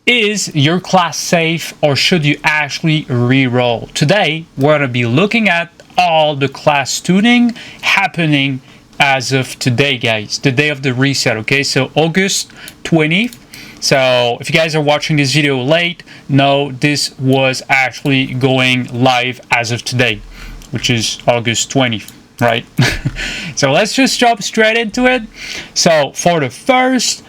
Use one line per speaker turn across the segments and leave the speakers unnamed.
Is your class safe, or should you actually re-roll? Today, we're going to be looking at all the class tuning happening as of today, guys. The day of the reset, okay? So August 20th. So if you guys are watching this video late, no, this was actually going live as of today, which is August 20th, right? So let's just jump straight into it. So for the first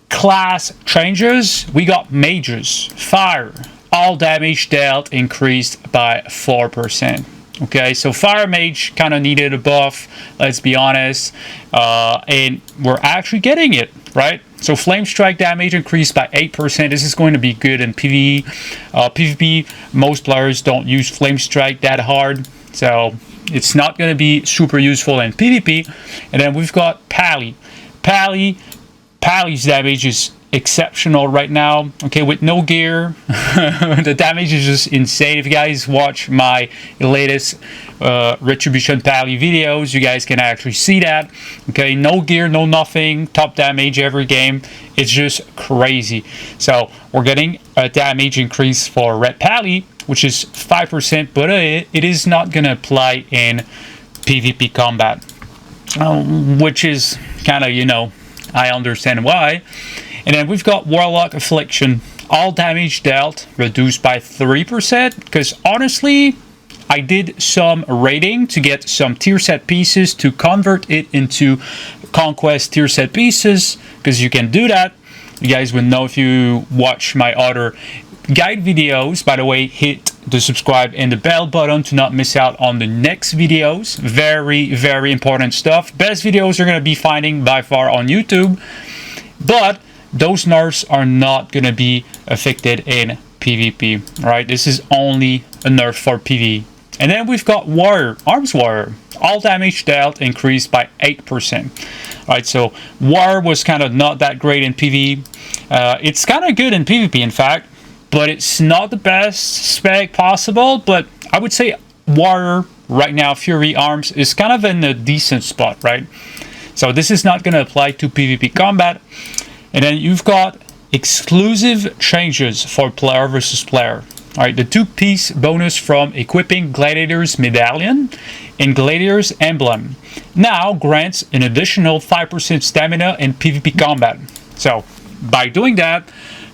class changes, we got mages. Fire, all damage dealt increased by 4%. Okay, so fire mage kind of needed a buff, let's be honest, and we're actually getting it, right? So flame strike damage increased by 8%. This is going to be good in PvE. PvP, most players don't use flame strike that hard, so it's not going to be super useful in PvP. And then we've got Pally. Pally's damage is exceptional right now, okay, with no gear. The damage is just insane. If you guys watch my latest Retribution Pally videos, you guys can actually see that. Okay, no gear, no nothing, top damage every game. It's just crazy. So we're getting a damage increase for Red Pally, which is 5%, but it is not going to apply in PvP combat, which is kind of, you know, I understand why. And then we've got Warlock Affliction. All damage dealt reduced by 3%. Because honestly, I did some raiding to get some tier set pieces to convert it into conquest tier set pieces. Because you can do that. You guys would know if you watch my other guide videos. By the way, hit the subscribe and the bell button to not miss out on the next videos. Very, very important stuff. Best videos you're going to be finding by far on YouTube. But those nerfs are not going to be affected in PvP, right? This is only a nerf for PvE. And then we've got Warrior, Arms Warrior. All damage dealt increased by 8%. Right, so Warrior was kind of not that great in PvE. It's kind of good in PvP, in fact, but it's not the best spec possible. But I would say Warrior right now, Fury Arms, is kind of in a decent spot, right? So this is not going to apply to PvP combat. And then you've got exclusive changes for player versus player. All right, the 2-piece bonus from equipping Gladiator's Medallion and Gladiator's Emblem now grants an additional 5% stamina in PvP combat. So by doing that,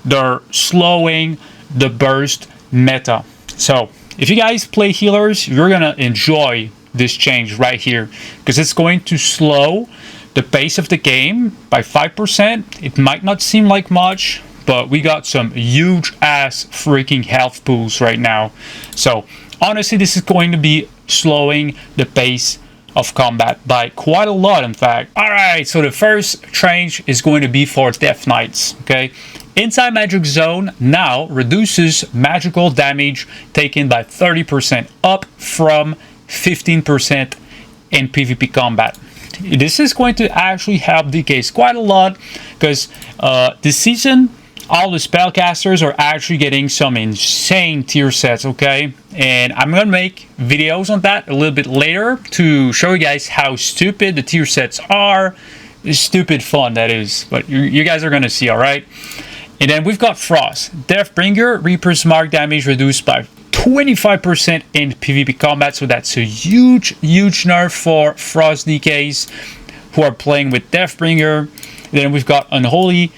they're slowing the burst meta. So if you guys play healers, you're gonna enjoy this change right here, because it's going to slow the pace of the game by 5%. It might not seem like much, but we got some huge ass freaking health pools right now. So honestly, this is going to be slowing the pace of combat by quite a lot, in fact. Alright, so the first change is going to be for Death Knights, okay? Inside Magic Zone now reduces magical damage taken by 30%, up from 15% in PvP combat. This is going to actually help DKs quite a lot, because this season all the spellcasters are actually getting some insane tier sets, okay? And I'm gonna make videos on that a little bit later to show you guys how stupid the tier sets are. It's stupid fun, that is, but you guys are gonna see, all right? And then we've got Frost. Deathbringer, Reaper's Mark damage reduced by 25% in PvP combat, so that's a huge nerf for Frost DKs who are playing with Deathbringer. Then we've got Unholy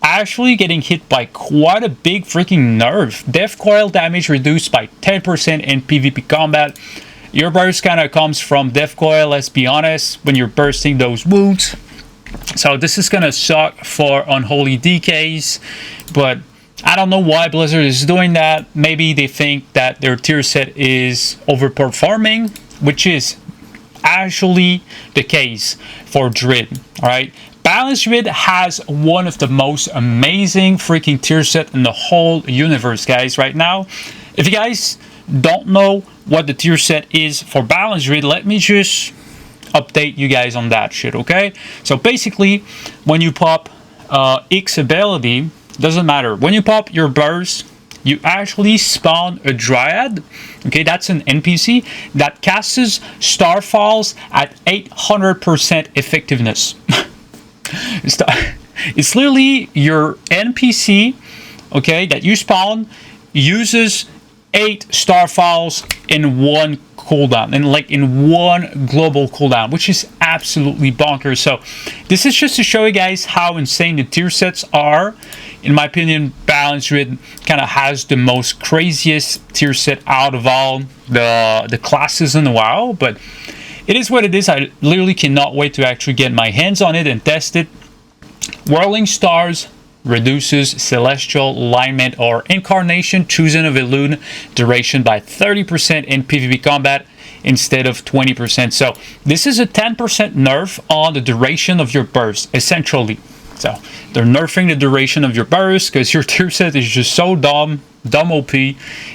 actually getting hit by quite a big freaking nerf. Death Coil damage reduced by 10% in PvP combat. Your burst kind of comes from Death Coil, let's be honest, when you're bursting those wounds. So this is gonna suck for Unholy DKs, but I don't know why Blizzard is doing that. Maybe they think that their tier set is overperforming, which is actually the case for Druid. All right, Balanced Druid has one of the most amazing freaking tier set in the whole universe, guys. Right now, if you guys don't know what the tier set is for Balanced Druid, let me just update you guys on that shit. Okay, so basically, when you pop X ability, doesn't matter. When you pop your burst, you actually spawn a Dryad. Okay, that's an NPC that casts Starfalls at 800% effectiveness. It's literally your NPC okay, that you spawn uses 8 starfalls in one cooldown, and like in one global cooldown, which is absolutely bonkers. So this is just to show you guys how insane the tier sets are. In my opinion, Balanced Druid kind of has the most craziest tier set out of all the classes in the WoW, but it is what it is. I literally cannot wait to actually get my hands on it and test it. Whirling Stars reduces celestial alignment or incarnation choosing of a Elune duration by 30% in PvP combat instead of 20%. So this is a 10% nerf on the duration of your burst, essentially. So they're nerfing the duration of your burst because your tier set is just so dumb OP.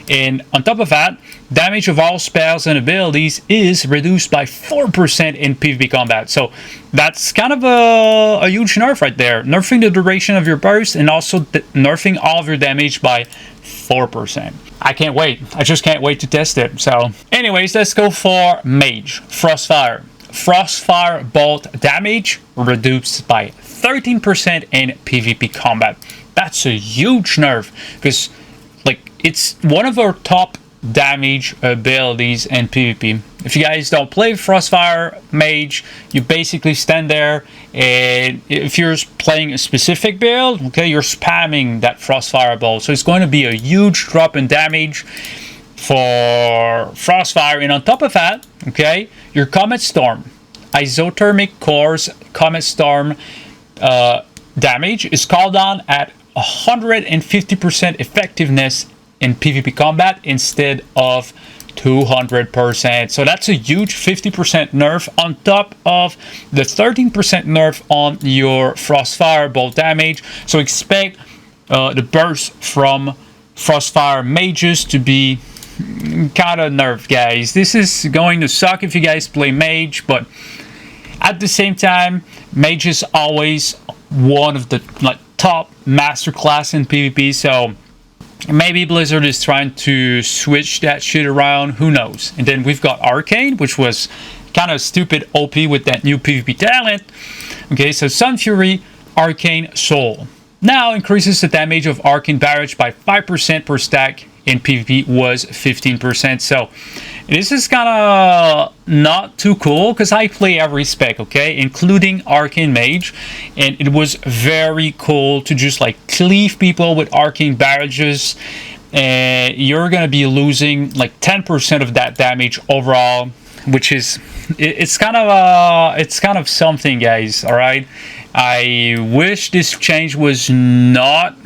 And on top of that, damage of all spells and abilities is reduced by 4% in PvP combat. So that's kind of a huge nerf right there. Nerfing the duration of your burst and also nerfing all of your damage by 4%. I can't wait. I just can't wait to test it. So anyways, let's go for Mage. Frostfire. Frostfire bolt damage reduced by 13% in PvP combat. That's a huge nerf because like it's one of our top damage abilities in PvP. If you guys don't play Frostfire Mage, you basically stand there, and if you're playing a specific build, okay, you're spamming that Frostfire bolt. So it's going to be a huge drop in damage for Frostfire. And on top of that, okay, your Comet Storm, Isothermic Core's Comet Storm damage is called on at 150% effectiveness in PvP combat instead of 200%. So that's a huge 50% nerf on top of the 13% nerf on your Frostfire bolt damage. So expect the burst from Frostfire mages to be kind of nerfed, guys. This is going to suck if you guys play Mage, but at the same time, Mage is always one of the top master class in PvP, so maybe Blizzard is trying to switch that shit around, who knows. And then we've got Arcane, which was kind of stupid OP with that new PvP talent. Okay, so Sun Fury, Arcane Soul. Now increases the damage of Arcane Barrage by 5% per stack. In PvP was 15%. So this is kind of not too cool because I play every spec, okay, including Arcane Mage, and it was very cool to just like cleave people with Arcane Barrages, and you're gonna be losing like 10% of that damage overall, which is it's kind of something, guys. All right, I wish this change was not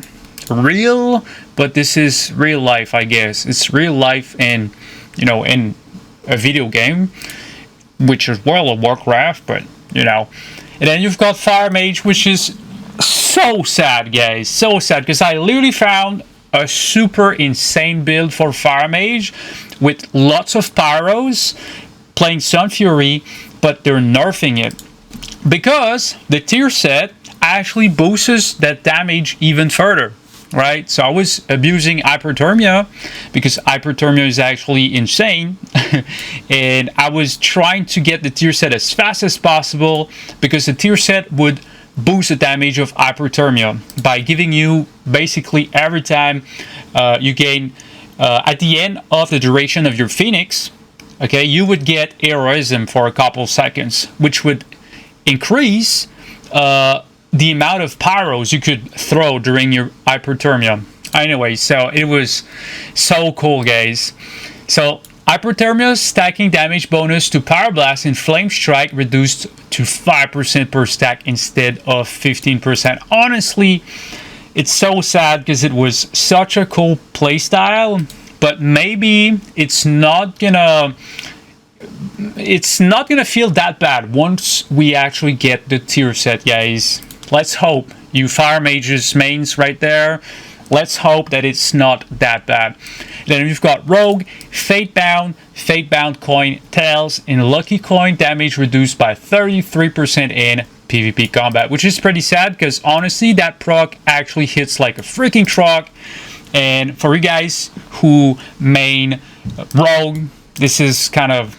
real, but this is real life, I guess. It's real life in, you know, in a video game, which is World of Warcraft, but, you know. And then you've got Fire Mage, which is so sad, guys. So sad, because I literally found a super insane build for Fire Mage with lots of pyros, playing Sun Fury, but they're nerfing it because the tier set actually boosts that damage even further. Right, so I was abusing hyperthermia because hyperthermia is actually insane, and I was trying to get the tier set as fast as possible because the tier set would boost the damage of hyperthermia by giving you basically every time you gain at the end of the duration of your Phoenix, okay, you would get heroism for a couple seconds, which would increase the amount of pyros you could throw during your hyperthermia. Anyway, so it was so cool, guys. So hyperthermia stacking damage bonus to Pyroblast and Flame Strike reduced to 5% per stack instead of 15%. Honestly, it's so sad because it was such a cool playstyle, but maybe it's not gonna feel that bad once we actually get the tier set, guys. Let's hope. You Fire Mages mains right there, let's hope that it's not that bad. Then we've got Rogue, Fatebound Coin, Tails, and Lucky Coin damage reduced by 33% in PvP combat, which is pretty sad because honestly that proc actually hits like a freaking truck. And for you guys who main Rogue, this is kind of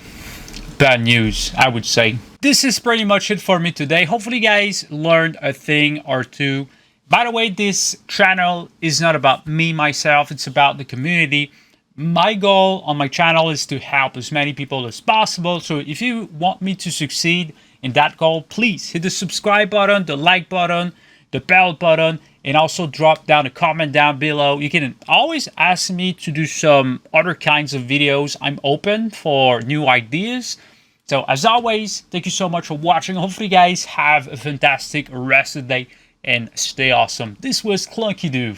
bad news, I would say. This is pretty much it for me today. Hopefully you guys learned a thing or two. By the way, this channel is not about me, myself. It's about the community. My goal on my channel is to help as many people as possible. So if you want me to succeed in that goal, please hit the subscribe button, the like button, the bell button, and also drop down a comment down below. You can always ask me to do some other kinds of videos. I'm open for new ideas. So as always, thank you so much for watching. Hopefully you guys have a fantastic rest of the day and stay awesome. This was Clunky Doo.